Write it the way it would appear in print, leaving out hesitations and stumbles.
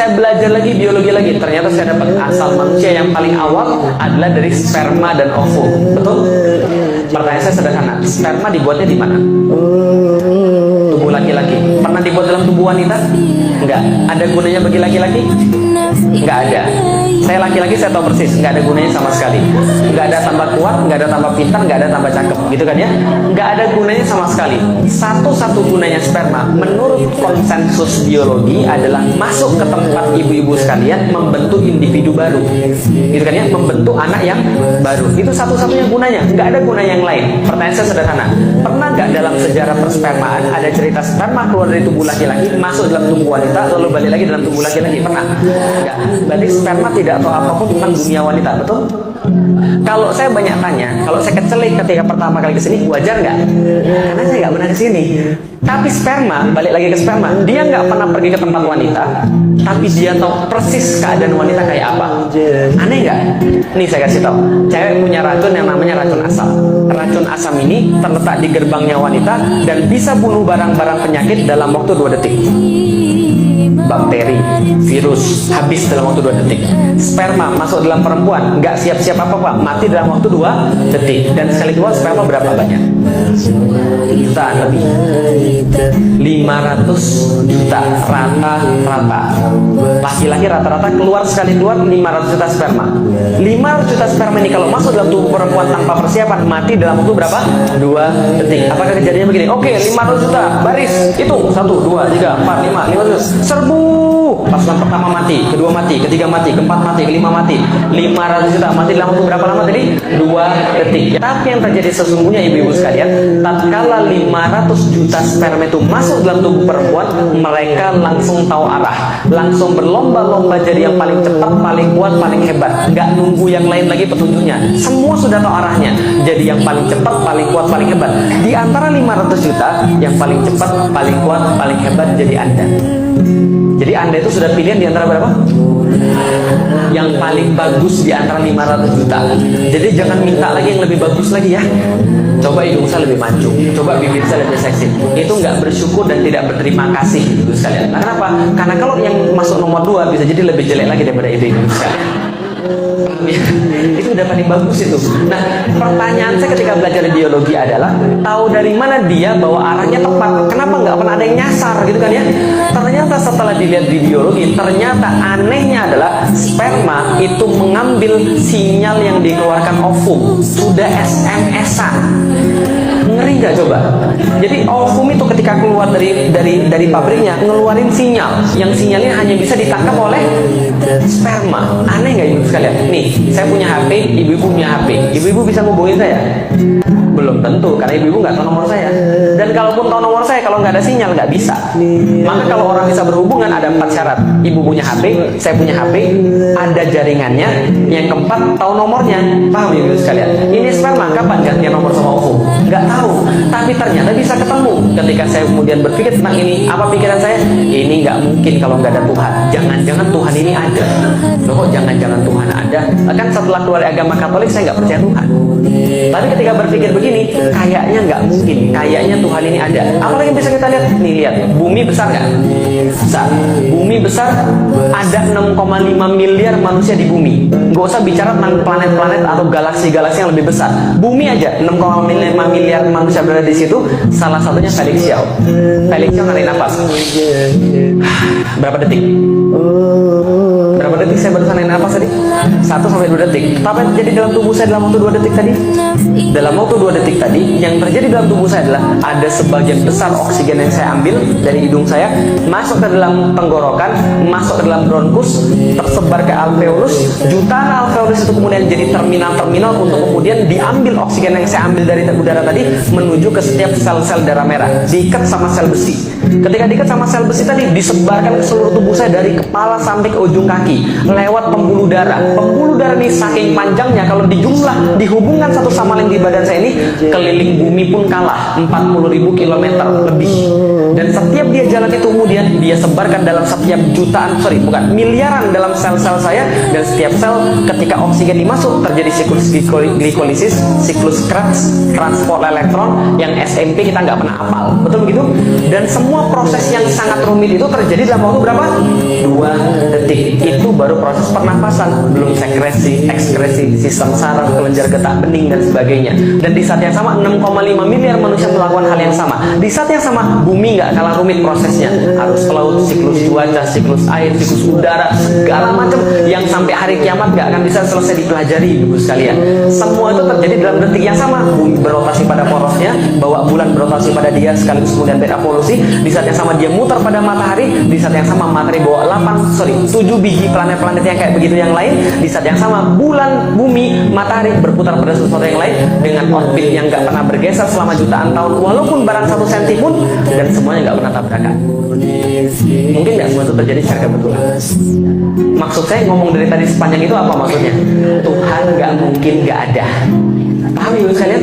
saya belajar lagi biologi lagi, ternyata saya dapat asal manusia yang paling awal adalah dari sperma dan ovum. Betul? Pertanyaan saya sederhana, sperma dibuatnya di mana? Tubuh laki-laki. Pernah dibuat dalam tubuh wanita? Enggak. Ada gunanya bagi laki-laki? Enggak ada. Saya laki-laki, saya tahu persis, nggak ada gunanya sama sekali. Nggak ada tambah kuat, nggak ada tambah pintar, nggak ada tambah cakep, gitu kan ya? Nggak ada gunanya sama sekali. Satu-satu gunanya sperma, menurut konsensus biologi adalah masuk ke tempat ibu-ibu sekalian, membentuk individu baru, gitu kan ya? Membentuk anak yang baru. Itu satu-satunya gunanya, nggak ada guna yang lain. Pertanyaan saya sederhana, pernah nggak dalam sejarah perspermaan ada cerita sperma keluar dari tubuh laki-laki, masuk dalam tubuh wanita, lalu balik lagi dalam tubuh laki-laki? Pernah? Nggak. Berarti sperma tidak atau apapun tentang dunia wanita, betul? Kalau saya banyak tanya, kalau saya kecelik ketika pertama kali kesini, wajar nggak? Karena saya nggak pernah kesini. Tapi sperma, balik lagi ke sperma, dia nggak pernah pergi ke tempat wanita, tapi dia tahu persis keadaan wanita kayak apa. Aneh nggak? Nih saya kasih tahu, cewek punya racun yang namanya racun asam. Racun asam ini terletak di gerbangnya wanita dan bisa bunuh barang-barang penyakit dalam waktu 2 detik. Bakteri, virus, habis dalam waktu 2 detik. Sperma masuk dalam perempuan, nggak siap-siap apa-apa, mati dalam waktu 2 detik. Dan sekali keluar sperma berapa banyak? Jutaan lebih. 500 juta rata-rata. Laki-laki rata-rata keluar sekali keluar 500 juta sperma. 500 juta sperma ini kalau masuk dalam tubuh perempuan tanpa persiapan, mati dalam waktu berapa? 2 detik. Apakah kejadiannya begini? Oke, 500 juta, baris, itu 1, 2, 3, 4, 5, 500, serbu. Pasukan pertama mati, kedua mati, ketiga mati, keempat mati, kelima mati. 500 juta mati dalam waktu berapa lama tadi? 2 detik. Tapi yang terjadi sesungguhnya ibu-ibu sekalian, tatkala 500 juta sperma itu masuk dalam tubuh perempuan, mereka langsung tahu arah, langsung berlomba-lomba jadi yang paling cepat, paling kuat, paling hebat. Nggak nunggu yang lain lagi petunjuknya, semua sudah tahu arahnya, jadi yang paling cepat, paling kuat, paling hebat. Di antara 500 juta, yang paling cepat, paling kuat, paling hebat jadi Anda. Jadi Anda itu sudah pilihan di antara berapa? Yang paling bagus di antara 500 juta. Jadi jangan minta lagi yang lebih bagus lagi ya. Coba hidung saya lebih mancung, coba bibir saya lebih seksi. Itu nggak bersyukur dan tidak berterima kasih ibu sekalian. Nah, kenapa? Karena kalau yang masuk nomor 2 bisa jadi lebih jelek lagi daripada ibu sekalian. Itu udah paling bagus itu. Nah, pertanyaan saya ketika belajar biologi adalah, tahu dari mana dia bahwa arahnya tepat? Kenapa nggak pernah ada yang nyasar gitu kan ya? Ternyata setelah dilihat di biologi, ternyata anehnya adalah sperma itu mengambil sinyal yang dikeluarkan ovum. Sudah SMS-an. Ngeri nggak coba? Jadi ovum itu ketika keluar dari pabriknya ngeluarin sinyal, yang sinyalnya hanya bisa ditangkap oleh sperma. Aneh nggak ibu sekalian? Nih, saya punya HP, ibu-ibu punya HP. Ibu-ibu bisa ngubungin saya? Belum tentu, karena ibu-ibu nggak tahu nomor saya. Dan kalaupun tahu nomor saya, kalau nggak ada sinyal nggak bisa. Maka kalau orang bisa berhubungan ada 4 syarat. Ibu punya HP, saya punya HP, ada jaringannya. Yang keempat, tahu nomornya. Paham ibu sekalian? Ini sperma kapan gantian nomor sama ovum? Nggak tahu. Tapi ternyata bisa ketemu. Ketika saya kemudian berpikir tentang ini, apa pikiran saya? Ini nggak mungkin kalau nggak ada Tuhan. Jangan-jangan Tuhan ini ada. Loh kok jangan-jangan Tuhan ada? Kan setelah keluar agama Katolik saya nggak percaya Tuhan. Tapi ketika berpikir begini, kayaknya nggak mungkin, kayaknya Tuhan ini ada. Apalagi yang bisa kita lihat? Nih lihat, bumi besar nggak? Besar. Bumi besar, ada 6,5 miliar manusia di bumi. Nggak usah bicara tentang planet-planet atau galaksi-galaksi yang lebih besar. Bumi aja 6,5 miliar manusia berada di situ. Salah satunya Felix Xiao. Felix Xiao narik nafas. Berapa detik? Berapa detik saya barusan narik nafas tadi? 1-2 detik. Apa yang terjadi dalam tubuh saya dalam waktu 2 detik tadi? Dalam waktu 2 detik tadi, yang terjadi dalam tubuh saya adalah ada sebagian besar oksigen yang saya ambil dari hidung saya, masuk ke dalam tenggorokan, masuk ke dalam bronkus, tersebar ke alveolus. Jutaan alveolus itu kemudian jadi terminal-terminal untuk kemudian diambil oksigen yang saya ambil dari udara tadi, menuju ke setiap sel-sel darah merah, diikat sama sel besi. Ketika diikat sama sel besi tadi, disebarkan ke seluruh tubuh saya dari kepala sampai ke ujung kaki, lewat pembuluh darah. Pembuluh darah ini saking panjangnya, kalau dijumlah, dihubungkan satu sama lain di badan saya ini, keliling bumi pun kalah, 40.000 km lebih. Dan setiap dia jalan itu kemudian dia sebarkan dalam setiap miliaran dalam sel-sel saya, dan setiap sel ketika oksigen dimasuk terjadi siklus glikolisis, siklus Krebs, transport elektron yang SMP kita nggak pernah hafal, betul begitu? Dan semua proses yang sangat rumit itu terjadi dalam waktu berapa? 2 detik. Itu baru proses pernapasan, belum sekresi, ekskresi, sistem saraf, kelenjar getah bening dan sebagainya. Dan di saat yang sama 6,5 miliar manusia melakukan hal yang sama. Di saat yang sama bumi nggak kalah rumit prosesnya, arus laut, siklus cuaca, siklus air, siklus udara, segala macam yang sampai hari kiamat nggak akan bisa selesai dipelajari, ibu sekalian. Semua itu terjadi dalam detik yang sama. Bumi berotasi pada porosnya, bawa bulan berotasi pada dia, sekaligus kemudian berapolusi. Di saat yang sama dia muter pada matahari. Di saat yang sama matahari bawa 7 biji planet-planet yang kayak begitu yang lain. Di saat yang sama bulan, bumi, matahari berputar pada sesuatu yang lain dengan orbit yang nggak pernah bergeser selama jutaan tahun, walaupun barang 1 senti pun, dan semuanya nggak pernah tabrakan. Mungkin nggak semua itu terjadi secara kebetulan? Maksud saya ngomong dari tadi sepanjang itu apa maksudnya? Tuhan nggak mungkin nggak ada. Paham ibu sekalian?